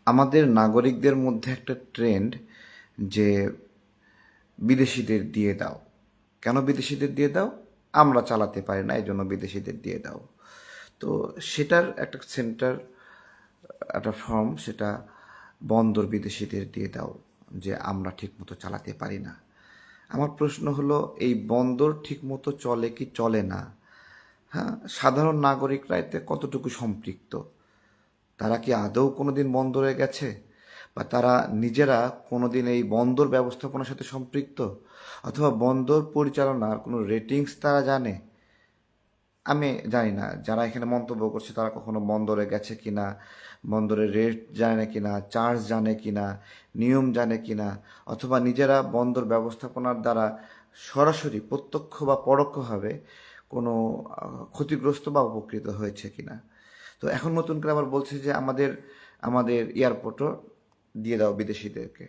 আমাদের নাগরিকদের মধ্যে একটা ট্রেন্ড যে বিদেশিদের দিয়ে দাও। কেন বিদেশিদের দিয়ে দাও? আমরা চালাতে পারি না, এই জন্য বিদেশিদের দিয়ে দাও। তো সেটার একটা সেন্টার, একটা ফর্ম, সেটা বন্দর বিদেশিদের দিয়ে দাও, যে আমরা ঠিকমতো চালাতে পারি না। আমার প্রশ্ন হলো, এই বন্দর ঠিকমতো চলে কি চলে না? হ্যাঁ, সাধারণ নাগরিকরা এতে কতটুকু সম্পৃক্ত? তারা কি আদৌ কোনোদিন বন্দরে গেছে, বা তারা নিজেরা কোনোদিন এই বন্দর ব্যবস্থাপনার সাথে সম্পৃক্ত, অথবা বন্দর পরিচালনার কোনো রেটিংস তারা জানে? আমি জানি না যারা এখানে মন্তব্য করছে তারা কখনো বন্দরে গেছে কিনা, বন্দরের রেট জানে কিনা, চার্জ জানে কিনা, নিয়ম জানে কিনা, অথবা নিজেরা বন্দর ব্যবস্থাপনার দ্বারা সরাসরি প্রত্যক্ষ বা পরোক্ষভাবে কোনো ক্ষতিগ্রস্ত বা উপকৃত হয়েছে কিনা। তো এখন নতুন করে আবার বলছে যে আমাদের আমাদের এয়ারপোর্টও দিয়ে দাও বিদেশিদেরকে।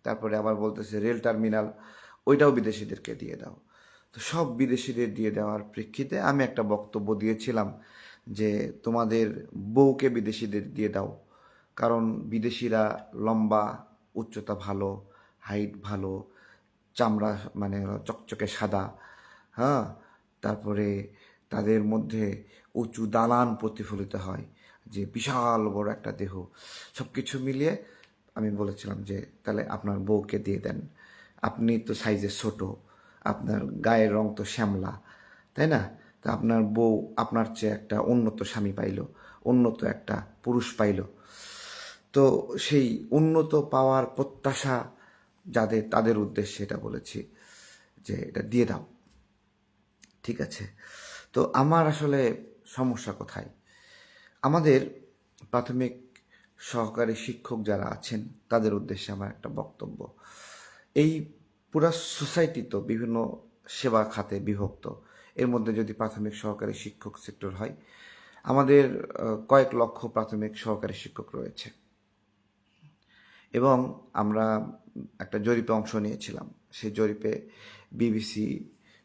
তারপরে আবার বলতেছে রেল টার্মিনাল, ওইটাও বিদেশিদেরকে দিয়ে দাও। তো সব বিদেশিদের দিয়ে দেওয়ার প্রেক্ষিতে আমি একটা বক্তব্য দিয়েছিলাম যে তোমাদের বউকে বিদেশিদের দিয়ে দাও। কারণ বিদেশিরা লম্বা, উচ্চতা ভালো, হাইট ভালো, চামড়া মানে চকচকে সাদা, হ্যাঁ, তারপরে তাদের মধ্যে উঁচু দালান প্রতিফলিত হয়, যে বিশাল বড় একটা দেহ। সব কিছু মিলিয়ে আমি বলেছিলাম যে তাহলে আপনার বউকে দিয়ে দেন। আপনি তো সাইজে ছোট, আপনার গায়ের রং তো শ্যামলা, তাই না? তা আপনার বউ আপনার চেয়ে একটা উন্নত স্বামী পাইল, উন্নত একটা পুরুষ পাইল। তো সেই উন্নত পাওয়ার প্রত্যাশা যাদের, তাদের উদ্দেশ্যে এটা বলেছি যে এটা দিয়ে দাও। ঠিক আছে, তো আমার আসলে সমস্যা কোথায়? আমাদের প্রাথমিক সহকারী শিক্ষক যারা আছেন তাদের উদ্দেশ্যে আমার একটা বক্তব্য। এই পুরা সোসাইটি তো বিভিন্ন সেবা খাতে বিভক্ত। এর মধ্যে যদি প্রাথমিক সহকারী শিক্ষক সেক্টর হয়, আমাদের কয়েক লক্ষ প্রাথমিক সহকারী শিক্ষক রয়েছে। এবং আমরা একটা জরিপে অংশ নিয়েছিলাম। সেই জরিপে বিবিসি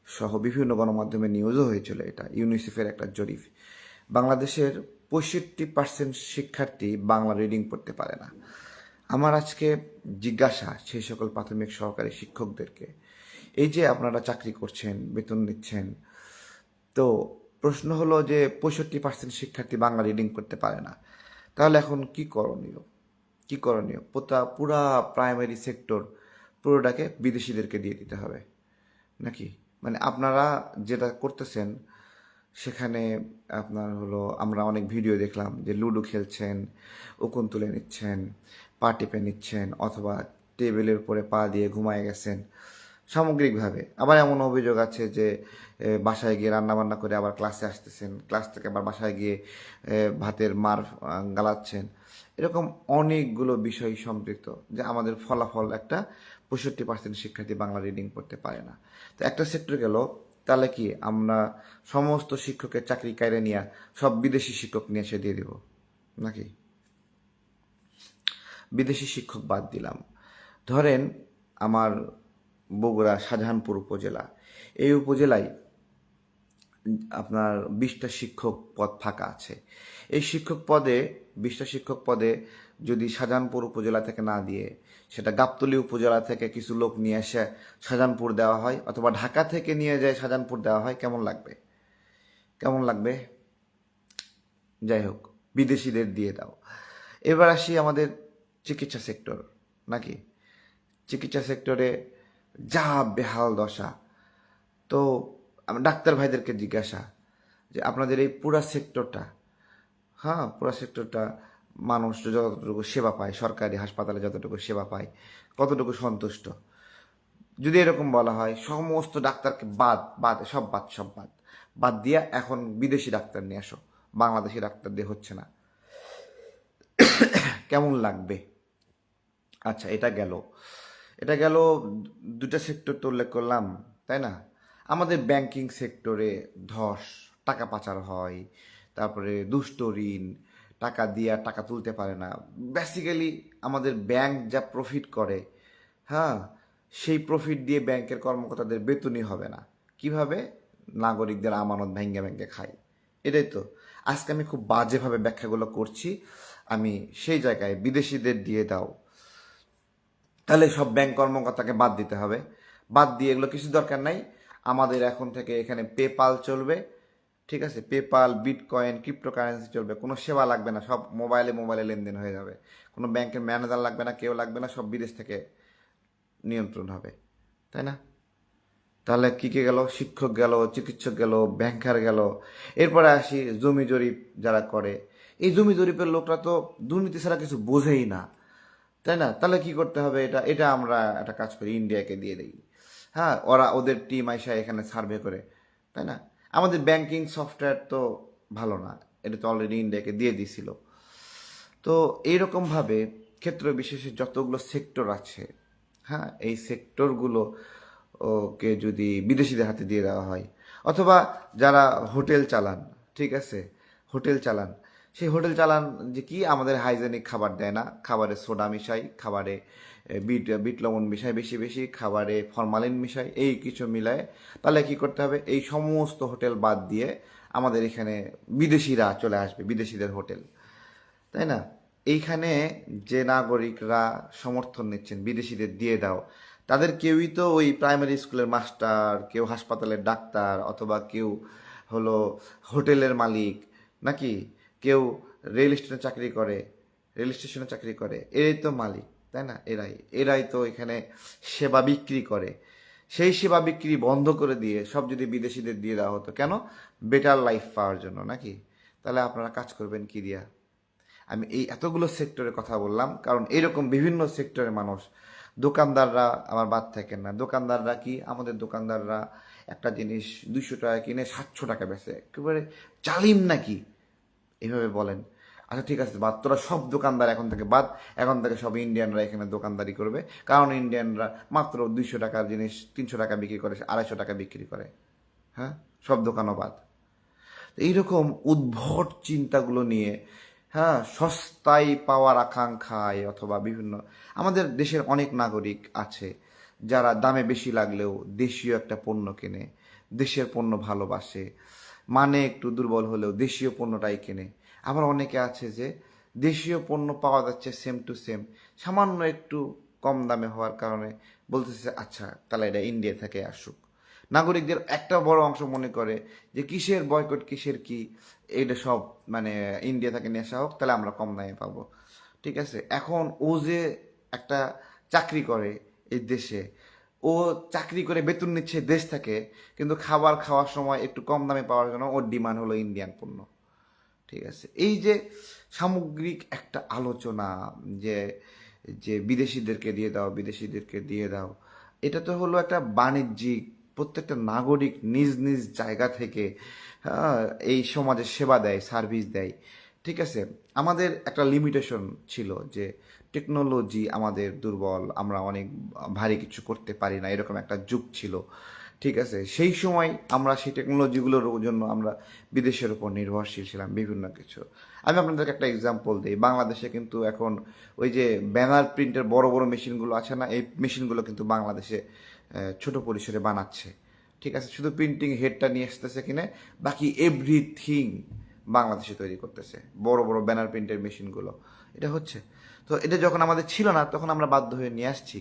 সহ বিভিন্ন গণমাধ্যমে নিউজও হয়েছিল। এটা ইউনিসেফের একটা জরিপ। বাংলাদেশের 65% শিক্ষার্থী বাংলা রিডিং পড়তে পারে না। আমার আজকে জিজ্ঞাসা সেই সকল প্রাথমিক সহকারী শিক্ষকদেরকে, এই যে আপনারা চাকরি করছেন, বেতন নিচ্ছেন, তো প্রশ্ন হলো যে 65% শিক্ষার্থী বাংলা রিডিং করতে পারে না, তাহলে এখন কি করণীয়? কি করণীয়? পুরা প্রাইমারি সেক্টর পুরোটাকে বিদেশিদেরকে দিয়ে দিতে হবে নাকি? মানে আপনারা যেটা করতেছেন সেখানে আপনার হলো, আমরা অনেক ভিডিও দেখলাম যে লুডো খেলছেন, উকুন তুলে নিচ্ছেন, পা টিপে নিচ্ছেন, অথবা টেবিলের উপরে পা দিয়ে ঘুমায় গেছেন সামগ্রিকভাবে। আবার এমন অভিযোগ আছে যে বাসায় গিয়ে রান্নাবান্না করে আবার ক্লাসে আসতেছেন, ক্লাস থেকে আবার বাসায় গিয়ে ভাতের মার গালাচ্ছেন। এরকম অনেকগুলো বিষয় সম্পৃক্ত, যে আমাদের ফলাফল একটা 65% শিক্ষার্থী বাংলা রিডিং পড়তে পারে না। তো একটা সেক্টর গেল, তাহলে কি আমরা সমস্ত শিক্ষকের চাকরি কায়রে নিয়ে সব বিদেশি শিক্ষক নিয়ে এসে দিয়ে দিব নাকি? বিদেশি শিক্ষক বাদ দিলাম, ধরেন আমার বগুড়া শাহজাহানপুর উপজেলা, এই উপজেলায় আপনার 20টা শিক্ষক পদ ফাঁকা আছে। এই শিক্ষক পদে, 20টা শিক্ষক পদে যদি শাহজাহানপুর উপজেলা থেকে না দিয়ে সেটা গাবতলী উপজেলা থেকে কিছু লোক নিয়ে এসে শাহজাহানপুর দেওয়া হয়, অথবা ঢাকা থেকে নিয়ে যায় শাহজাহানপুর দেওয়া হয়, কেমন লাগবে? কেমন লাগবে? যাই হোক, বিদেশিদের দিয়ে দাও। এবার আসি আমাদের চিকিৎসা সেক্টর, নাকি? চিকিৎসা সেক্টরে যা বেহাল দশা। তো আমি ডাক্তার ভাইদেরকে জিজ্ঞাসা যে আপনাদের এই পুরা সেক্টরটা, হ্যাঁ, পুরা সেক্টরটা মানুষ যতটুকু সেবা পায়, সরকারি হাসপাতালে যতটুকু সেবা পায়, কতটুকু সন্তুষ্ট? যদি এরকম বলা হয় সমস্ত ডাক্তারকে বাদ বাদ সব বাদ, সব বাদ বাদ দিয়া এখন বিদেশি ডাক্তার নিয়ে আসো, বাংলাদেশি ডাক্তার দিয়ে হচ্ছে না, কেমন লাগবে? আচ্ছা, এটা গেল, এটা গেল। দুটা সেক্টর তো উল্লেখ করলাম, তাই না? আমাদের ব্যাংকিং সেক্টরে ধস, টাকা পাচার হয়, তারপরে দুষ্ট ঋণ, টাকা দিয়া টাকা তুলতে পারে না। বেসিক্যালি আমাদের ব্যাংক যা প্রফিট করে, হ্যাঁ, সেই প্রফিট দিয়ে ব্যাংকের কর্মকর্তাদের বেতনই হবে না। কিভাবে? নাগরিকদের আমানত ভেঙ্গে ভেঙ্গে খায়। এটাই তো আজকে আমি খুব বাজেভাবে ব্যাখ্যাগুলো করছি। আমি সেই জায়গায় বিদেশিদের দিয়ে দাও, তাহলে সব ব্যাংক কর্মকর্তাকে বাদ দিতে হবে। বাদ দিয়ে এগুলো কিছু দরকার নাই, আমাদের এখন থেকে এখানে পেপাল চলবে, ঠিক আছে, পেপাল, বিটকয়েন, ক্রিপ্টোকারেন্সি চলবে, কোনো সেবা লাগবে না, সব মোবাইলে মোবাইলে লেনদেন হয়ে যাবে, কোনো ব্যাংকের ম্যানেজার লাগবে না, কেউ লাগবে না, সব বিদেশ থেকে নিয়ন্ত্রণ হবে, তাই না? তাহলে কী কে গেল? শিক্ষক গেল, চিকিৎসক গেল, ব্যাংকার গেল। এরপরে আসি জমি জরিপ যারা করে, এই জমি জরিপের লোকরা তো দুর্নীতি ছাড়া কিছু বোঝেই না, তাই না? তাহলে কি করতে হবে? এটা এটা আমরা একটা কাজ করি, ইন্ডিয়াকে দিয়ে দিই। হ্যাঁ, ওরা ওদের টিম আইসা এখানে সার্ভে করে, তাই না? আমাদের ব্যাংকিং সফটওয়্যার তো ভালো না, এটা তো অলরেডি ইন্ডিয়াকে দিয়ে দিছিল। তো এইরকমভাবে ক্ষেত্র বিশেষে যতগুলো সেক্টর আছে, হ্যাঁ, এই সেক্টরগুলো ওকে যদি বিদেশিদের হাতে দিয়ে দেওয়া হয়, অথবা যারা হোটেল চালান, ঠিক আছে, হোটেল চালান, সেই হোটেল চালান যে কি আমাদের হাইজেনিক খাবার দেয় না, খাবারে সোডা মিশাই, খাবারে বিট বিট লবণ মিশাই বেশি বেশি, খাবারে ফরমালিন মিশাই, এই কিছু মিলায়। তাহলে কি করতে হবে? এই সমস্ত হোটেল বাদ দিয়ে আমাদের এখানে বিদেশিরা চলে আসবে, বিদেশিদের হোটেল, তাই না? এইখানে যে নাগরিকরা সমর্থন নিচ্ছেন বিদেশিদের দিয়ে দাও, তাদের কেউই তো ওই প্রাইমারি স্কুলের মাস্টার, কেউ হাসপাতালের ডাক্তার, অথবা কেউ হলো হোটেলের মালিক, নাকি কেউ রেল স্টেশনে চাকরি করে, রেল স্টেশনে চাকরি করে, এরাই তো মালিক, তাই না? এরাই তো এখানে সেবা বিক্রি করে। সেই সেবা বিক্রি বন্ধ করে দিয়ে সব যদি বিদেশিদের দিয়ে দেওয়া হতো, কেন? বেটার লাইফ পাওয়ার জন্য, নাকি? তাহলে আপনারা কাজ করবেন কি দিয়া? আমি এই এতগুলো সেক্টরের কথা বললাম কারণ এরকম বিভিন্ন সেক্টরের মানুষ, দোকানদাররা আমার বাদ থাকেন না। দোকানদাররা কি, আমাদের দোকানদাররা একটা জিনিস 200 টাকা কিনে 700 টাকা বেচে, একেবারে জালিম নাকি? এইভাবে বলেন। আচ্ছা ঠিক আছে, বাদ, তোরা সব দোকানদার এখন থেকে বাদ, এখন থেকে সব ইন্ডিয়ানরা এখানে দোকানদারি করবে, কারণ ইন্ডিয়ানরা মাত্র 200 টাকার জিনিস 300 টাকা বিক্রি করে, 250 টাকা বিক্রি করে। হ্যাঁ, সব দোকানও বাদ। এইরকম উদ্ভট চিন্তাগুলো নিয়ে, হ্যাঁ, সস্তায় পাওয়ার আকাঙ্ক্ষায়, অথবা বিভিন্ন আমাদের দেশের অনেক নাগরিক আছে যারা দামে বেশি লাগলেও দেশীয় একটা পণ্য কেনে, দেশের পণ্য ভালোবাসে, মানে একটু দুর্বল হলেও দেশীয় পণ্যটাই কেনে। আবার অনেকে আছে যে দেশীয় পণ্য পাওয়া যাচ্ছে সেম টু সেম, সামান্য একটু কম দামে হওয়ার কারণে বলতেছে আচ্ছা তাহলে এটা ইন্ডিয়া থেকে আসুক। নাগরিকদের একটা বড় অংশ মনে করে যে কিসের বয়কট, কিসের কি, এটা সব মানে ইন্ডিয়া থেকে নিয়ে আসা হোক, তাহলে আমরা কম দামে পাবো, ঠিক আছে। এখন ও যে একটা চাকরি করে এই দেশে, ও চাকরি করে বেতন নিচ্ছে দেশ থেকে, কিন্তু খাবার খাওয়ার সময় একটু কম দামে পাওয়ার জন্য ওর ডিমান্ড হলো ইন্ডিয়ান পণ্য, ঠিক আছে। এই যে সামগ্রিক একটা আলোচনা, যে যে বিদেশিদেরকে দিয়ে দাও, বিদেশিদেরকে দিয়ে দাও, এটা তো হলো একটা বাণিজ্যিক, প্রত্যেকটা নাগরিক নিজ নিজ জায়গা থেকে, হ্যাঁ, এই সমাজে সেবা দেয়, সার্ভিস দেয়, ঠিক আছে। আমাদের একটা লিমিটেশন ছিল যে টেকনোলজি আমাদের দুর্বল, আমরা অনেক ভারী কিছু করতে পারি না, এরকম একটা যুগ ছিল, ঠিক আছে। সেই সময় আমরা সেই টেকনোলজিগুলোর জন্য আমরা বিদেশের উপর নির্ভরশীল ছিলাম বিভিন্ন কিছু। আমি আপনাদেরকে একটা এক্সাম্পল দিই, বাংলাদেশে কিন্তু এখন ওই যে ব্যানার প্রিন্টের বড় বড় মেশিনগুলো আছে না, এই মেশিনগুলো কিন্তু বাংলাদেশে ছোট পরিসরে বানাচ্ছে, ঠিক আছে। শুধু প্রিন্টিং হেডটা নিয়ে আসতেছে কিনে, বাকি এভরিথিং বাংলাদেশে তৈরি করতেছে, বড় বড় ব্যানার প্রিন্টের মেশিনগুলো, এটা হচ্ছে। তো এটা যখন আমাদের ছিল না তখন আমরা বাধ্য হয়ে নিয়ে আসছি,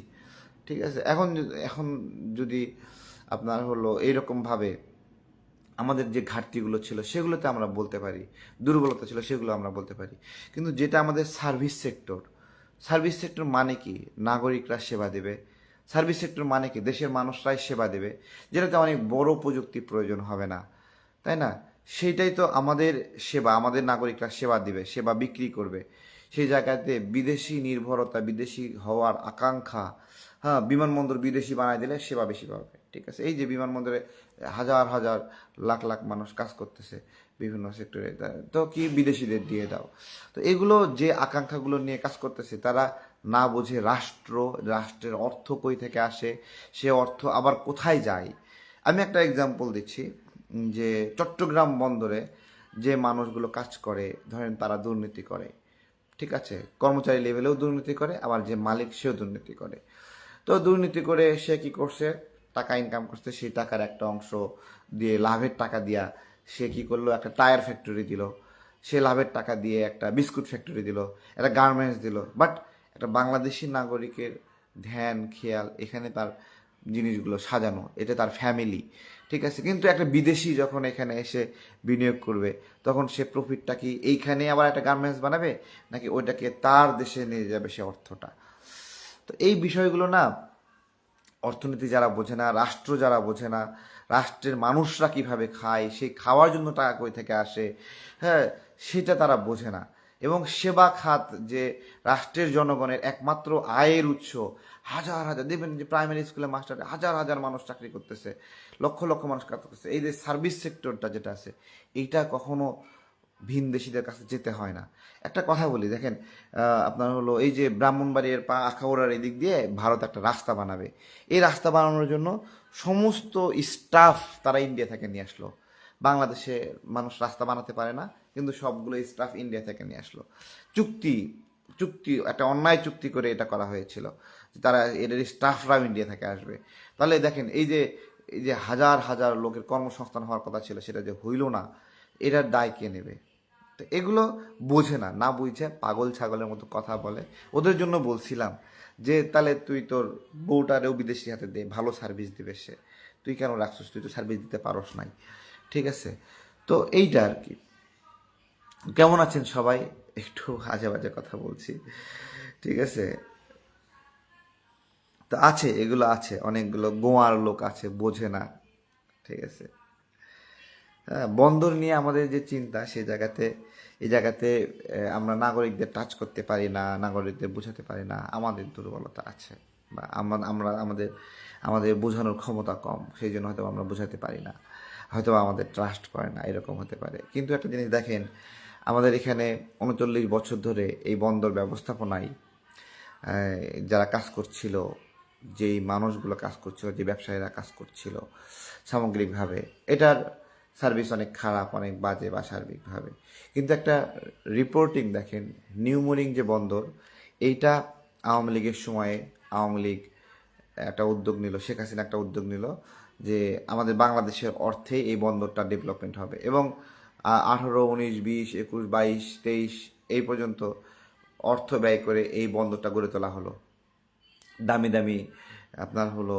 ঠিক আছে। এখন যদি আপনার হলো এইরকমভাবে আমাদের যে ঘাটতিগুলো ছিল সেগুলোতে আমরা বলতে পারি, দুর্বলতা ছিল সেগুলো আমরা বলতে পারি, কিন্তু যেটা আমাদের সার্ভিস সেক্টর, সার্ভিস সেক্টর মানে কি? নাগরিকরা সেবা দেবে। সার্ভিস সেক্টর মানে কি? দেশের মানুষরাই সেবা দেবে, যেটাতে অনেক বড় প্রযুক্তি প্রয়োজন হবে না, তাই না? সেইটাই তো আমাদের সেবা, আমাদের নাগরিকরা সেবা দিবে, সেবা বিক্রি করবে। সেই জায়গাতে বিদেশি নির্ভরতা, বিদেশি হওয়ার আকাঙ্ক্ষা, হ্যাঁ, বিমানবন্দর বিদেশি বানাই দিলে সেবা বেশি পাবে, ঠিক আছে। এই যে বিমানবন্দরে হাজার হাজার লাখ লাখ মানুষ কাজ করতেছে বিভিন্ন সেক্টরে, তো কি বিদেশিদের দিয়ে দাও। তো এগুলো যে আকাঙ্ক্ষাগুলো নিয়ে কাজ করতেছে, তারা না বোঝে রাষ্ট্রের অর্থ কই থেকে আসে, সে অর্থ আবার কোথায় যায়। আমি একটা এক্সাম্পল দিচ্ছি, যে চট্টগ্রাম বন্দরে যে মানুষগুলো কাজ করে, ধরেন তারা দুর্নীতি করে, ঠিক আছে, কর্মচারী লেভেলেও দুর্নীতি করে, আবার যে মালিক সেও দুর্নীতি করে। তো দুর্নীতি করে সে কি করছে? টাকা ইনকাম করছে, সেই টাকার একটা অংশ দিয়ে, লাভের টাকা দিয়া সে কি করলো? একটা টায়ার ফ্যাক্টরি দিল, সে লাভের টাকা দিয়ে একটা বিস্কুট ফ্যাক্টরি দিল, একটা গার্মেন্টস দিল, বাট একটা বাংলাদেশি নাগরিকের ধ্যান খেয়াল এখানে তার জিনিসগুলো সাজানো, এটা তার ফ্যামিলি, ঠিক আছে। কিন্তু একটা বিদেশি যখন এখানে এসে বিনিয়োগ করবে, তখন সে প্রফিটটা কি এইখানে আবার একটা গার্মেন্টস বানাবে, নাকি ওইটাকে তার দেশে নিয়ে যাবে সে অর্থটা? তো এই বিষয়গুলো না অর্থনীতি যারা বোঝে না, রাষ্ট্র যারা বোঝে না, রাষ্ট্রের মানুষরা কিভাবে খায়, সেই খাওয়ার জন্য টাকা কই থেকে আসে, হ্যাঁ, সেটা তারা বোঝে না। এবং সেবা খাত যে রাষ্ট্রের জনগণের একমাত্র আয়ের উৎস, হাজার হাজার দেখবেন যে প্রাইমারি স্কুলে মাস্টার হাজার হাজার মানুষ চাকরি করতেছে, লক্ষ লক্ষ মানুষ কাজ করতেছে, এই যে সার্ভিস সেক্টরটা যেটা আছে, এইটা কখনো ভিনদেশীদের কাছে যেতে হয় না। একটা কথা বলি দেখেন, আপনার হলো এই যে ব্রাহ্মণবাড়িয়ার আখাউড়ার এদিক দিয়ে ভারত একটা রাস্তা বানাবে, এই রাস্তা বানানোর জন্য সমস্ত স্টাফ তারা ইন্ডিয়া থেকে নিয়ে আসলো। বাংলাদেশে মানুষ রাস্তা বানাতে পারে না, কিন্তু সবগুলো স্টাফ ইন্ডিয়া থেকে নিয়ে আসলো। চুক্তি চুক্তি একটা অন্যায় চুক্তি করে এটা করা হয়েছিল, তারা এদের স্টাফরাও ইন্ডিয়া থেকে আসবে। তাহলে দেখেন এই যে হাজার হাজার লোকের কর্মসংস্থান হওয়ার কথা ছিল, সেটা যে হইল না, এটার দায় কে নেবে? তো এগুলো বোঝে না, না বুঝে পাগল ছাগলের মতো কথা বলে। ওদের জন্য বলছিলাম যে তাহলে তুই তোর বউটারেও বিদেশি হাতে দে, ভালো সার্ভিস দিবে সে, তুই কেন রাখছিস? তুই তো সার্ভিস দিতে পারস নাই, ঠিক আছে। তো এইটা আর কি। কেমন আছেন সবাই? একটু আজে বাজে কথা বলছি, ঠিক আছে। তো আছে, এগুলো আছে, অনেকগুলো গোয়ার লোক আছে বোঝে না, ঠিক আছে। হ্যাঁ, বন্দর নিয়ে আমাদের যে চিন্তা, এই জায়গাতে আমরা নাগরিকদের টাচ করতে পারি না, নাগরিকদের বোঝাতে পারি না, আমাদের দুর্বলতা আছে, বা আমরা আমাদের আমাদের বোঝানোর ক্ষমতা কম, সেই জন্য হয়তো আমরা বোঝাতে পারি না, হয়তো আমাদের ট্রাস্ট করে না, এরকম হতে পারে। কিন্তু একটা জিনিস দেখেন, আমাদের এখানে 39 বছর ধরে এই বন্দর ব্যবস্থাপনায় যারা কাজ করছিল, যেই মানুষগুলো কাজ করছিল, যে ব্যবসায়ীরা কাজ করছিল, সামগ্রিকভাবে এটার সার্ভিস অনেক খারাপ, অনেক বাজে বা সার্বিকভাবে। কিন্তু একটা রিপোর্টিং দেখেন, নিউমোরিং যে বন্দর, এইটা আওয়ামী লীগের সময়ে আওয়ামী লীগ একটা উদ্যোগ নিল, শেখ হাসিনা একটা উদ্যোগ নিল যে আমাদের বাংলাদেশের অর্থে এই বন্দরটা ডেভেলপমেন্ট হবে। এবং 18, 19, 20, 21, 22, 23 এই পর্যন্ত অর্থ ব্যয় করে এই বন্দরটা গড়ে তোলা হলো। দামি দামি আপনার হলো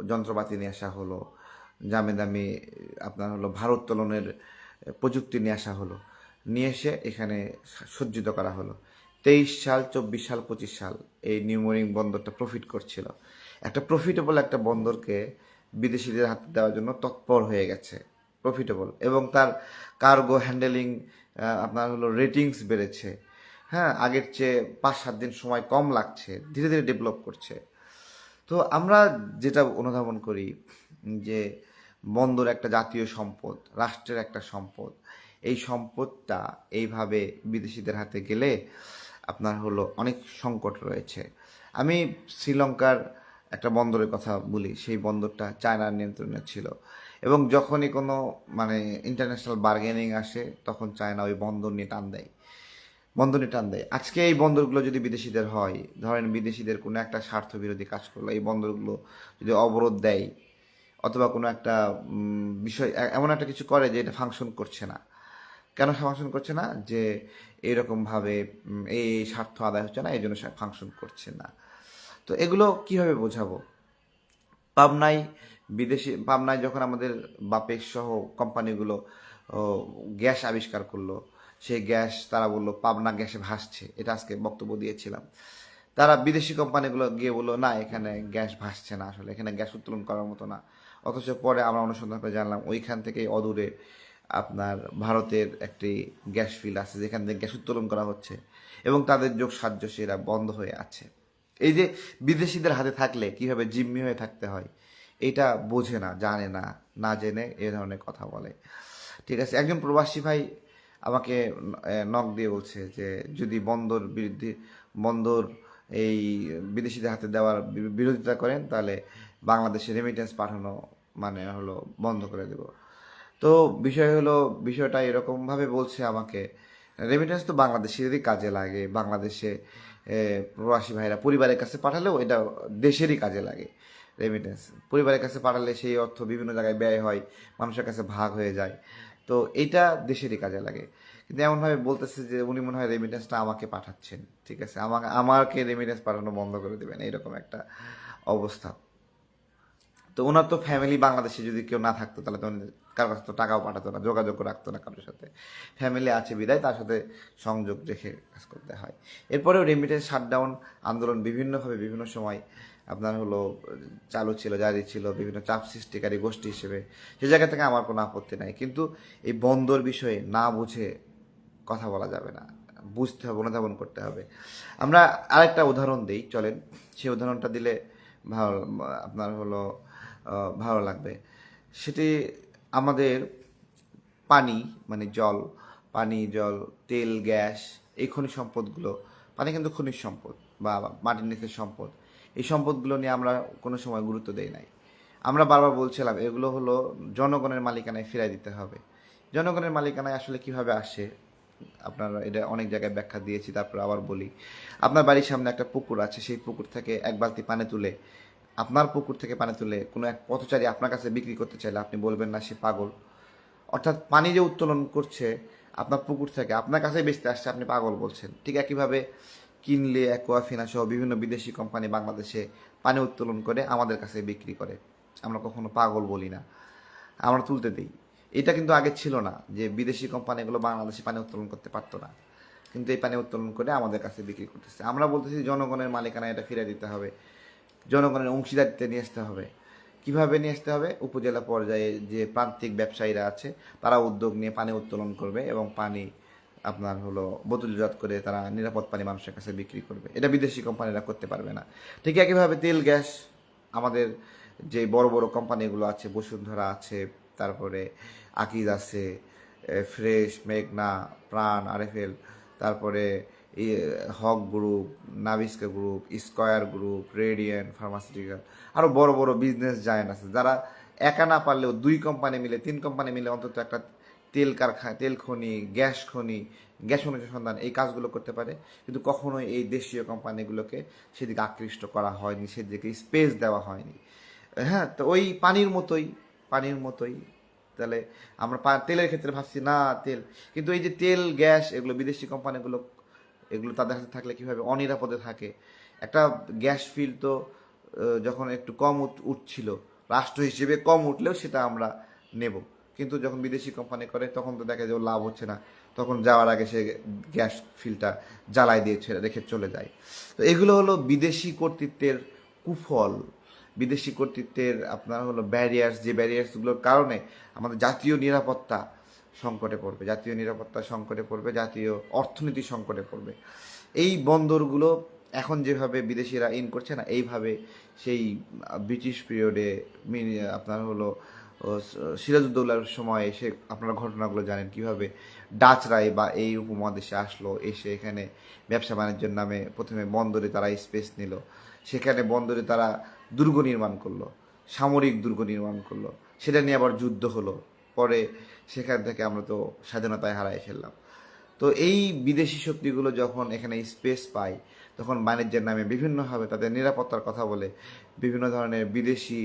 যন্ত্রপাতি নিয়ে আসা হলো, দামি দামি আপনার হলো ভারোত্তোলনের প্রযুক্তি নিয়ে আসা হলো, নিয়ে এসে এখানে সজ্জিত করা হলো। 23 সাল, 24 সাল, 25 সাল এই নিউমোরিং বন্দরটা প্রফিট করছিল। একটা প্রফিটেবল একটা বন্দরকে বিদেশিদের হাতে দেওয়ার জন্য তৎপর হয়ে গেছে, প্রফিটেবল, এবং তার কার্গো হ্যান্ডেলিং আপনার হলো রেটিংস বেড়েছে। হ্যাঁ, আগের চেয়ে 5-7 দিন সময় কম লাগছে, ধীরে ধীরে ডেভেলপ করছে। তো আমরা যেটা অনুধাবন করি যে বন্দর একটা জাতীয় সম্পদ, রাষ্ট্রের একটা সম্পদ, এই সম্পদটা এইভাবে বিদেশিদের হাতে গেলে আপনার হলো অনেক সংকট রয়েছে। আমি শ্রীলঙ্কার একটা বন্দরের কথা বলি, সেই বন্দরটা চায়নার নিয়ন্ত্রণে ছিল, এবং যখনই কোনো মানে ইন্টারন্যাশনাল বার্গেনিং আসে, তখন চায়না ওই বন্দর নিয়ে টান দেয়, বন্দরে টান দেয়। আজকে এই বন্দরগুলো যদি বিদেশিদের হয়, ধরেন বিদেশিদের কোনো একটা স্বার্থ বিরোধী কাজ করলো, এই বন্দরগুলো যদি অবরোধ দেয়, অথবা কোনো একটা বিষয় এমন একটা কিছু করে যে এটা ফাংশন করছে না, কেন ফাংশন করছে না? যে এইরকমভাবে এই স্বার্থ আদায় হচ্ছে না, এই জন্য ফাংশন করছে না। তো এগুলো কিভাবে বোঝাবো? পাবনায় যখন আমাদের বাপেক্স সহ কোম্পানিগুলো গ্যাস আবিষ্কার করলো, সেই গ্যাস তারা বললো পাবনা গ্যাসে ভাসছে, এটা আজকে বক্তব্য দিয়েছিলাম। তারা বিদেশি কোম্পানিগুলো গিয়ে বললো না, এখানে গ্যাস ভাসছে না, আসলে এখানে গ্যাস উত্তোলন করার মতো না। অথচ পরে আমরা অনুসন্ধান করে জানলাম ওইখান থেকে অদূরে আপনার ভারতের একটি গ্যাস ফিল্ড আছে, যেখান থেকে গ্যাস উত্তোলন করা হচ্ছে, এবং তাদের যোগ সাহায্য সেরা বন্ধ হয়ে আছে। এই যে বিদেশিদের হাতে থাকলে কিভাবে জিম্মি হয়ে থাকতে হয়, এটা বোঝে না, জানে না, না জেনে এ ধরনের কথা বলে, ঠিক আছে। একজন প্রবাসী ভাই আমাকে নক দিয়ে বলছে যে যদি বন্দর এই বিদেশিদের হাতে দেওয়ার বিরোধিতা করেন, তাহলে বাংলাদেশে রেমিটেন্স পাঠানো মানে হলো বন্ধ করে দেব। তো বিষয়টা এরকমভাবে বলছে আমাকে, রেমিটেন্স তো বাংলাদেশেরই কাজে লাগে, বাংলাদেশে প্রবাসী ভাইরা পরিবারের কাছে পাঠালেও এটা দেশেরই কাজে লাগে। রেমিটেন্স পরিবারের কাছে পাঠালে সেই অর্থ বিভিন্ন জায়গায় ব্যয় হয়, মানুষের কাছে ভাগ হয়ে যায়, তো এটা দেশেরই কাজে লাগে। কিন্তু এমনভাবে বলতেছে যে উনি মনে হয় রেমিটেন্সটা আমাকে পাঠাচ্ছেন, ঠিক আছে, আমাকে রেমিটেন্স পাঠানো বন্ধ করে দেবেন, এইরকম একটা অবস্থা। তো ওনার তো ফ্যামিলি বাংলাদেশে যদি কেউ না থাকতো তাহলে তো উনি কারোর কাছে তো টাকাও পাঠাতো না, যোগাযোগ রাখতো না কারোর সাথে। ফ্যামিলি আছে বিদায় তার সাথে সংযোগ রেখে কাজ করতে হয়। এরপরেও রেমিটেন্স শাটডাউন আন্দোলন বিভিন্নভাবে বিভিন্ন সময় আপনার হলো চালু ছিল, জারি ছিল, বিভিন্ন চাপ সৃষ্টিকারী গোষ্ঠী হিসেবে। সে জায়গা থেকে আমার কোনো আপত্তি নাই, কিন্তু এই বন্দর বিষয়ে না বুঝে কথা বলা যাবে না, বুঝতে হবে, অনুধাবন করতে হবে। আমরা আরেকটা উদাহরণ দিই, চলেন সেই উদাহরণটা দিলে ভালো, আপনার হলো ভালো লাগবে। সেটি আমাদের পানি, মানে জল, পানি, জল, তেল, গ্যাস, এই খনিজ সম্পদগুলো, পানি কিন্তু খনিজ সম্পদ বা মাটির নিচের সম্পদ, এই সম্পদগুলো নিয়ে আমরা কোনো সময় গুরুত্ব দেই নাই। আমরা বারবার বলছিলাম এগুলো হলো জনগণের মালিকানায় ফিরাই দিতে হবে। জনগণের মালিকানায় আসলে কিভাবে আসে, আপনারা এটা অনেক জায়গায় ব্যাখ্যা দিয়েছি, তারপর আবার বলি। আপনার বাড়ির সামনে একটা পুকুর আছে, সেই পুকুর থেকে এক বালতি পানি তুলে, আপনার পুকুর থেকে পানি তুলে কোনো এক পথচারী আপনার কাছে বিক্রি করতে চাইলে আপনি বলবেন না সে পাগল? অর্থাৎ পানি যে উত্তোলন করছে আপনার পুকুর থেকে আপনার কাছেই বেচতে আসছে, আপনি পাগল বলছেন। ঠিক একইভাবে কিনলে, অ্যাকোয়াফিনা সহ বিভিন্ন বিদেশি কোম্পানি বাংলাদেশে পানি উত্তোলন করে আমাদের কাছে বিক্রি করে, আমরা কখনো পাগল বলি না, আমরা তুলতে দিই। এটা কিন্তু আগে ছিল না যে বিদেশি কোম্পানিগুলো বাংলাদেশে পানি উত্তোলন করতে পারতো না, কিন্তু এই পানি উত্তোলন করে আমাদের কাছে বিক্রি করতেছে। আমরা বলতেছি জনগণের মালিকানা এটা ফিরে দিতে হবে, জনগণের অংশীদারিত্বে নিয়ে আসতে হবে। কিভাবে নিয়ে আসতে হবে? উপজেলা পর্যায়ে যে প্রান্তিক ব্যবসায়ীরা আছে তারা উদ্যোগ নিয়ে পানি উত্তোলন করবে এবং পানি আপনার হলো বোতলজাত করে তারা নিরাপদ পানি মানুষের কাছে বিক্রি করবে। এটা বিদেশি কোম্পানিরা করতে পারবে না। ঠিক একইভাবে তেল, গ্যাস, আমাদের যে বড় বড় কোম্পানিগুলো আছে, বসুন্ধরা আছে, তারপরে আকিজ আছে, ফ্রেশ, মেঘনা, প্রাণ, আরএফএল, তারপরে Haque group, Nabisco group, Square group, Radiant pharmaceutical, আরও বড় বড় বিজনেস জায়ান্ট আছে যারা একা না পারলেও 2 কোম্পানি মিলে, 3 কোম্পানি মিলে অন্তত একটা তেল কারখানা, তেল খনি, গ্যাস অনুসন্ধান, এই কাজগুলো করতে পারে। কিন্তু কখনোই এই দেশীয় কোম্পানিগুলোকে সেদিকে আকৃষ্ট করা হয়নি, সেদিকে স্পেস দেওয়া হয়নি। হ্যাঁ, তো ওই পানির মতোই তাহলে আমরা তেলের ক্ষেত্রে ভাবছি না তেল, কিন্তু এই যে তেল, গ্যাস, এগুলো বিদেশি কোম্পানিগুলো, এগুলো তাদের হাতে থাকলে কীভাবে অনিরাপদে থাকে। একটা গ্যাস ফিল্ড তো যখন একটু কম উঠছিল, রাষ্ট্র হিসেবে কম উঠলেও সেটা আমরা নেব, কিন্তু যখন বিদেশি কোম্পানি করে তখন তো দেখা যায় লাভ হচ্ছে না, তখন যাওয়ার আগে সে গ্যাস ফিল্ডটা জ্বালায় দিয়ে রেখে চলে যায়। তো এগুলো হলো বিদেশি কর্তৃত্বের কুফল, বিদেশি কর্তৃত্বের আপনার হলো ব্যারিয়ার্স, যে ব্যারিয়ার্সগুলোর কারণে আমাদের জাতীয় নিরাপত্তা সংকটে পড়বে, জাতীয় অর্থনীতি সংকটে পড়বে। এই বন্দরগুলো এখন যেভাবে বিদেশিরা ইন করছে না, এইভাবে সেই ব্রিটিশ পিরিয়ডে আপনার হলো সিরাজউদ্দৌলার সময় এসে আপনারা ঘটনাগুলো জানেন, কিভাবে ডাচরাই বা এই উপমহাদেশে আসলো, এসে এখানে ব্যবসা বাণিজ্যের নামে প্রথমে বন্দরে তারা স্পেস নিল, সেখানে বন্দরে তারা দুর্গ নির্মাণ করলো, সামরিক দুর্গ নির্মাণ করলো, সেটা নিয়ে আবার যুদ্ধ হলো, পরে সেখান থেকে আমরা তো স্বাধীনতায় হারাই ফেললাম। তো এই বিদেশি শক্তিগুলো যখন এখানে স্পেস পায় তখন বাণিজ্যের নামে বিভিন্নভাবে তাদের নিরাপত্তার কথা বলে, বিভিন্ন ধরনের বিদেশি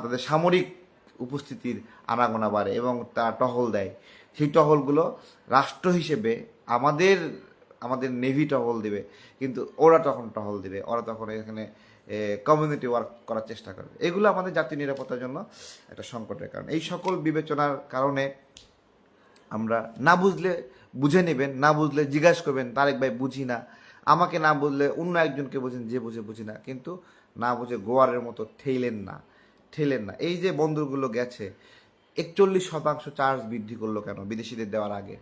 তাদের সামরিক উপস্থিতির আনাগোনা বাড়ে এবং তারা টহল দেয়। সেই টহলগুলো রাষ্ট্র হিসেবে আমাদের আমাদের নেভি টহল দিবে, কিন্তু ওরা তখন টহল দিবে, ওরা তখন এখানে কমিউনিটি ওয়ার্ক করার চেষ্টা করবে। এগুলো আমাদের জাতীয় নিরাপত্তার জন্য একটা সংকটের কারণ। এই সকল বিবেচনার কারণে আমরা না বুঝলে বুঝে নেবেন, না বুঝলে জিজ্ঞাসা করবেন তারেক ভাই বুঝি না, আমাকে না বুঝলে অন্য একজনকে বোঝেন যে বুঝি না, কিন্তু না বুঝে গোয়ারের মতো ঠেলেন না। এই যে বন্দরগুলো গেছে 41% চার্জ বৃদ্ধি করলো কেন বিদেশিদের দেওয়ার আগে?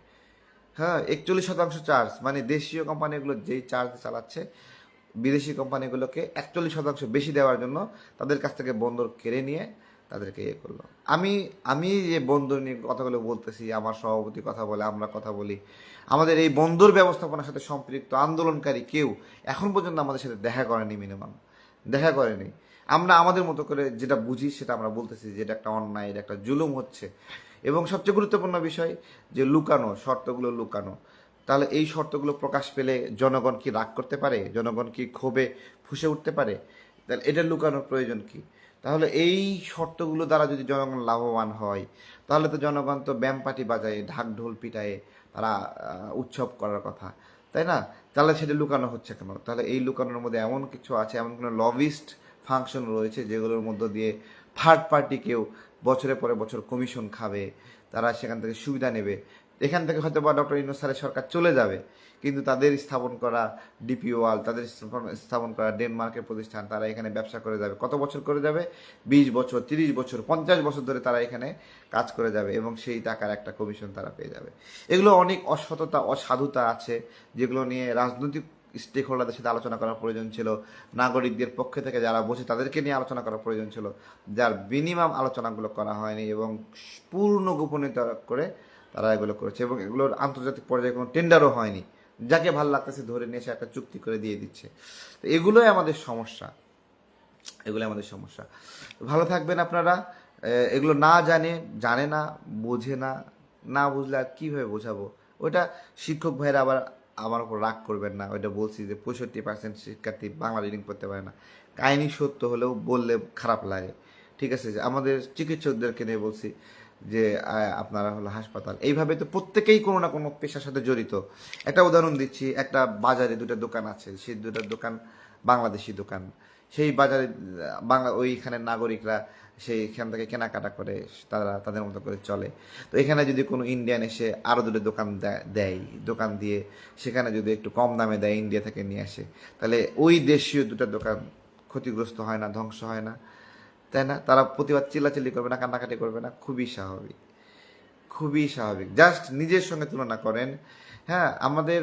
হ্যাঁ, 41% চার্জ, মানে দেশীয় কোম্পানিগুলো যেই চার্জ চালাচ্ছে বিদেশি কোম্পানিগুলোকে 41% বেশি দেওয়ার জন্য তাদের কাছ থেকে বন্দর কেড়ে নিয়ে তাদেরকে ইয়ে করলো। আমি যে বন্দর নিয়ে কথাগুলো বলতেছি, আমার সভাপতি কথা বলে, আমরা কথা বলি, আমাদের এই বন্দর ব্যবস্থাপনার সাথে সম্পৃক্ত আন্দোলনকারী কেউ এখন পর্যন্ত আমাদের সাথে দেখা করেনি, মিনিমাম দেখা করেনি। আমরা আমাদের মতো করে যেটা বুঝি সেটা আমরা বলতেছি যে এটা একটা অন্যায়, এটা একটা জুলুম হচ্ছে। এবং সবচেয়ে গুরুত্বপূর্ণ বিষয় যে লুকানো, শর্তগুলো লুকানো। তাহলে এই শর্তগুলো প্রকাশ পেলে জনগণ কি রাগ করতে পারে? জনগণ কি ক্ষোভে ফুঁসে উঠতে পারে? তাহলে এটা লুকানোর প্রয়োজন কি? তাহলে এই শর্তগুলো দ্বারা যদি জনগণ লাভবান হয় তাহলে তো জনগণ তো ব্যামপাটি বাজায়, ঢাক ঢোল পিটায়ে তারা উৎসব করার কথা, তাই না? তাহলে সেটা লুকানো হচ্ছে কেন? তাহলে এই লুকানোর মধ্যে এমন কিছু আছে, এমন কোনো লবিস্ট ফাংশন রয়েছে যেগুলোর মধ্য দিয়ে থার্ড পার্টি কেউ বছরের পরে বছর কমিশন খাবে, তারা সেখান থেকে সুবিধা নেবে। এখান থেকে হয়তো বা ডক্টর ইউনূস স্যারের সরকার চলে যাবে, কিন্তু তাদের স্থাপন করা ডিপি ওয়ার্ল্ড, তাদের স্থাপন করা ডেনমার্কের প্রতিষ্ঠান, তারা এখানে ব্যবসা করে যাবে। কত বছর করে যাবে? 20 বছর, 30 বছর, 50 বছর ধরে তারা এখানে কাজ করে যাবে এবং সেই টাকার একটা কমিশন তারা পেয়ে যাবে। এগুলো অনেক অসততা, অসাধুতা আছে, যেগুলো নিয়ে রাজনৈতিক স্টেক হোল্ডারদের সাথে আলোচনা করার প্রয়োজন ছিল, নাগরিকদের পক্ষে থেকে যারা বসে তাদেরকে নিয়ে আলোচনা করার প্রয়োজন ছিল, যার মিনিমাম আলোচনাগুলো করা হয়নি এবং পূর্ণ গোপনীয়তা করে তারা এগুলো করেছে এবং এগুলোর আন্তর্জাতিক পর্যায়ে কোনো টেন্ডারও হয়নি, যাকে ভাল লাগতেছে ধরে নিয়ে এসে একটা চুক্তি করে দিয়ে দিচ্ছে। তো এগুলোই আমাদের সমস্যা, এগুলো আমাদের সমস্যা। ভালো থাকবেন আপনারা। এগুলো না জানে না, বোঝে না, না বুঝলে আর কীভাবে বোঝাবো? ওইটা শিক্ষক ভাইরা আবার আমার উপর রাগ করবেন না, ওইটা বলছি যে 65% শিক্ষার্থী বাংলা রিডিং করতে পারে না। কাহিনী সত্য হলেও বললে খারাপ লাগে, ঠিক আছে? যে আমাদের চিকিৎসকদেরকে নিয়ে বলছি যে আপনারা হলো হাসপাতাল, এইভাবে তো প্রত্যেকেই কোনো না কোনো পেশার সাথে জড়িত। একটা উদাহরণ দিচ্ছি, একটা বাজারে দুটো দোকান আছে, সেই দুটো দোকান বাংলাদেশি দোকান। সেই বাজারে ওইখানের নাগরিকরা সেইখান থেকে কেনাকাটা করে, তারা তাদের মতো করে চলে। তো এখানে যদি কোনো ইন্ডিয়ান এসে আরও দুটো দোকান দেয়, দোকান দিয়ে সেখানে যদি একটু কম দামে দেয়, ইন্ডিয়া থেকে নিয়ে আসে, তাহলে ওই দেশীয় দুটো দোকান ক্ষতিগ্রস্ত হয় না, ধ্বংস হয় না, তাই না? তারা প্রতিবাদ চিল্লাচিল্লি করবে না, কান্নাকাটি করবে না, খুবই স্বাভাবিক, খুবই স্বাভাবিক। জাস্ট নিজের সঙ্গে তুলনা করেন। হ্যাঁ, আমাদের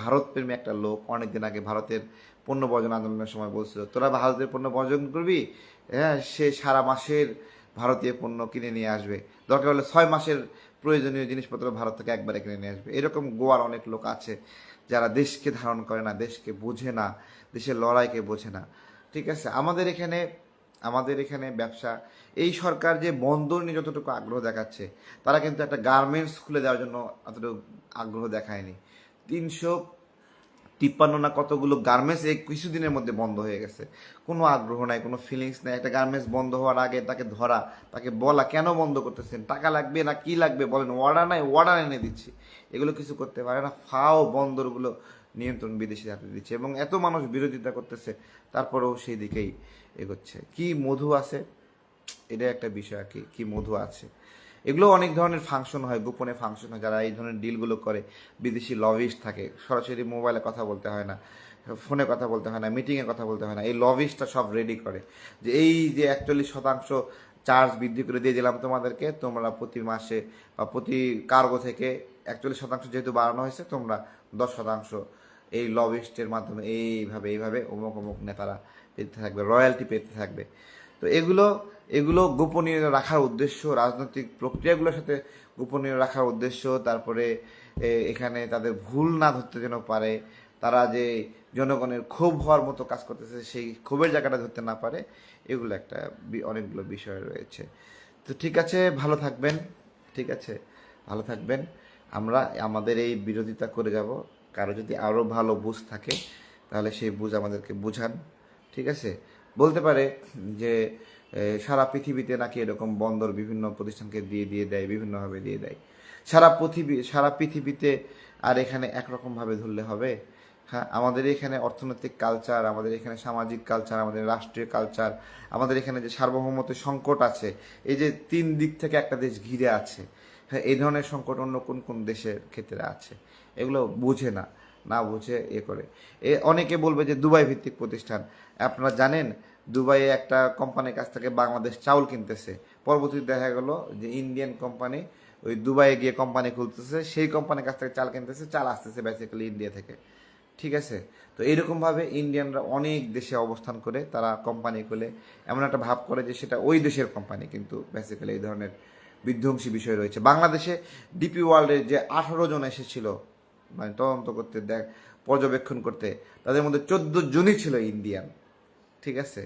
ভারতপ্রেমী একটা লোক অনেকদিন আগে ভারতের পণ্য বর্জন আন্দোলনের সময় বলছিল, তোরা ভারতের পণ্য বর্জন করবি, হ্যাঁ, সে সারা মাসের ভারতীয় পণ্য কিনে নিয়ে আসবে, দরকার হলে 6 মাসের প্রয়োজনীয় জিনিসপত্র ভারত থেকে একবারে কিনে নিয়ে আসবে। এরকম গোয়ার অনেক লোক আছে যারা দেশকে ধারণ করে না, দেশকে বোঝে না, দেশের লড়াইকে বোঝে না, ঠিক আছে? আমাদের এখানে ব্যবসা, এই সরকার যে বন্দর নিয়ে যতটুকু আগ্রহ দেখাচ্ছে, তারা কিন্তু একটা গার্মেন্টস খুলে দেওয়ার জন্য অতটুকু আগ্রহ দেখায়নি। 353 না কতগুলো গার্মেন্টস এই কিছুদিনের মধ্যে বন্ধ হয়ে গেছে। কোনো আগ্রহ নাই, কোনো ফিলিংস নাই। একটা গার্মেন্টস বন্ধ হওয়ার আগে তাকে ধরা, তাকে বলা কেন বন্ধ করতেছেন, টাকা লাগবে না কি লাগবে বলেন, অর্ডার নাই, অর্ডার এনে দিচ্ছি, এগুলো কিছু করতে পারে না। ফাও বন্দরগুলো নিয়ন্ত্রণ বিদেশি হাতে দিচ্ছে এবং এত মানুষ বিরোধিতা করতেছে, তারপরেও সেই দিকেই এগোচ্ছে। কি মধু আছে, এটা একটা বিষয় আর কি, কি মধু আছে। এগুলো অনেক ধরনের ফাংশন হয়, গোপনে ফাংশন হয়, যারা এই ধরনের ডিলগুলো করে বিদেশি লবিস্ট থাকে, সরাসরি মোবাইলে কথা বলতে হয় না, ফোনে কথা বলতে হয় না, মিটিংয়ে কথা বলতে হয় না, এই লবিস্টটা সব রেডি করে যে এই যে 41% চার্জ বৃদ্ধি করে দিয়ে দিলাম তোমাদেরকে, তোমরা প্রতি মাসে বা প্রতি কার্গো থেকে 41% যেহেতু বাড়ানো হয়েছে, তোমরা 10% এই লবিস্টের মাধ্যমে এইভাবে অমুক অমুক নেতারা পেতে থাকবে, রয়্যালটি পেতে থাকবে। তো এগুলো গোপনীয় রাখার উদ্দেশ্য, রাজনৈতিক প্রক্রিয়াগুলোর সাথে গোপনীয় রাখার উদ্দেশ্য, তারপরে এখানে তাদের ভুল না ধরতে যেন পারে, তারা যে জনগণের ক্ষোভ হওয়ার মতো কাজ করতেছে সেই ক্ষোভের জায়গাটা ধরতে না পারে, এগুলো একটা অনেকগুলো বিষয় রয়েছে। তো ঠিক আছে, ভালো থাকবেন, ঠিক আছে, ভালো থাকবেন। আমরা আমাদের এই বিরোধিতা করে যাব। কারো যদি আরও ভালো বুঝ থাকে তাহলে সেই বুঝ আমাদেরকে বুঝান, ঠিক আছে? বলতে পারে যে সারা পৃথিবীতে নাকি এরকম বন্দর বিভিন্ন প্রতিষ্ঠানকে দিয়ে দেয়, বিভিন্নভাবে দিয়ে দেয় সারা পৃথিবীতে। আর এখানে একরকমভাবে ধরলে হবে? হ্যাঁ, আমাদের এখানে অর্থনৈতিক কালচার, আমাদের এখানে সামাজিক কালচার, আমাদের রাষ্ট্রীয় কালচার, আমাদের এখানে যে সার্বভৌমত্বের সংকট আছে, এই যে 3 দিক থেকে একটা দেশ ঘিরে আছে, হ্যাঁ, এই ধরনের সংকট অন্য কোন কোন দেশের ক্ষেত্রে আছে? এগুলো বুঝে না, না বুঝে করে। অনেকে বলবে যে দুবাই ভিত্তিক প্রতিষ্ঠান। আপনারা জানেন দুবাইয়ে একটা কোম্পানির কাছ থেকে বাংলাদেশ চাউল কিনতেছে, পরবর্তীতে দেখা গেল যে ইন্ডিয়ান কোম্পানি ওই দুবাইয়ে গিয়ে কোম্পানি খুলতেছে, সেই কোম্পানির কাছ থেকে চাল কিনতেছে, চাল আসতেছে বেসিক্যালি ইন্ডিয়া থেকে, ঠিক আছে? তো এইরকমভাবে ইন্ডিয়ানরা অনেক দেশে অবস্থান করে, তারা কোম্পানি খুলে এমন একটা ভাব করে যে সেটা ওই দেশের কোম্পানি, কিন্তু বেসিক্যালি এই ধরনের বিধ্বংসী বিষয় রয়েছে। বাংলাদেশে ডিপি ওয়ার্ল্ডের যে 18 জন এসেছিল মানে তদন্ত করতে, পর্যবেক্ষণ করতে, তাদের মধ্যে 14 জনই ছিল ইন্ডিয়ান, ঠিক আছে?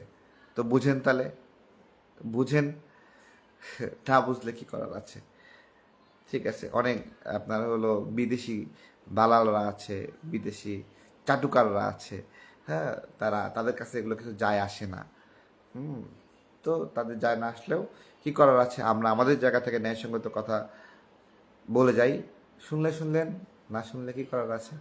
তো বুঝেন, তাহলে বুঝেন, না বুঝলে কি করার আছে, ঠিক আছে? অনেক আপনার হলো বিদেশি দালালরা আছে, বিদেশি চাটুকাররা আছে, হ্যাঁ, তাদের কাছে এগুলো কিছু যায় আসে না। তো তাদের যায় না আসলেও কি করার আছে, আমরা আমাদের জায়গা থেকে ন্যায়সঙ্গত কথা বলে যাই, শুনলে শুনলেন, না শুনলে কি করার আছে।